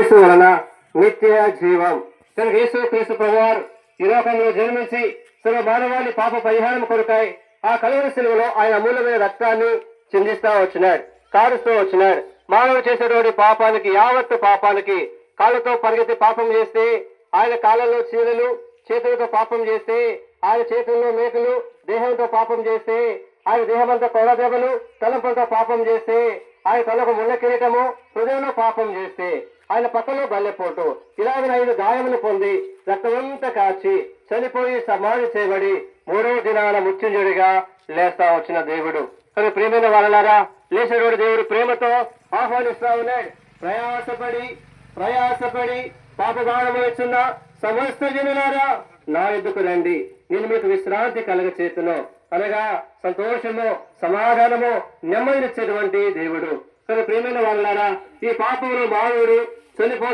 యేసు వలన నిత్య జీవం. కనుక యేసు క్రీస్తు ప్రభువారు ఈ లోకంలో జన్మించి సర్వ మానవాళి పాప పరిహారం కొరకై ఆ కలువరి శిలువలో ఆయన అమూల్యమైన రక్తాన్ని చిందిస్తా వచ్చినాడు, కారుస్తూ వచ్చినాడు. మానవుడు చేసేటువంటి పాపానికి, యావత్తు పాపానికి, కాళ్ళతో పరిగెత్తి పాపం చేస్తే ఆయన కాళ్ళలో చీరలు, చేతులతో పాపం చేస్తే ఆయన చేతుల్లో మేకలు, దేహంతో పాపం చేస్తే ఆయన దేహమంతా కొరదెబ్బలు, తలంపులతో పాపం చేస్తే ఆయన తలకు ముళ్ళ కిరీటము, హృదయంలో పాపం చేస్తే ఆయన పక్కలో బల్లెపోటు, ఇలాగ 5 గాయములు పొంది రక్తమంతా కాచి చనిపోయి సమాధి చేయబడి 3వ దినాన మృత్యుంజయుడిగా లేస్తా వచ్చిన దేవుడు. కానీ ప్రియమైన వాళ్ళలారా, లేచేవాడు దేవుడు ప్రేమతో ఆహ్వానిస్తా ఉన్నాడు. ప్రయాసపడి పాపదానము ఇచ్చిన సమస్త జనులారా నా ఎద్దుకు రండి, నేను మీకు విశ్రాంతి కలగ చేతును. అనగా సంతోషము, సమాధానము, నెమ్మదినిచ్చేటువంటి దేవుడు. కానీ ప్రియమైన వాళ్ళారా, ఈ పాపంలో మానవుడు చనిపో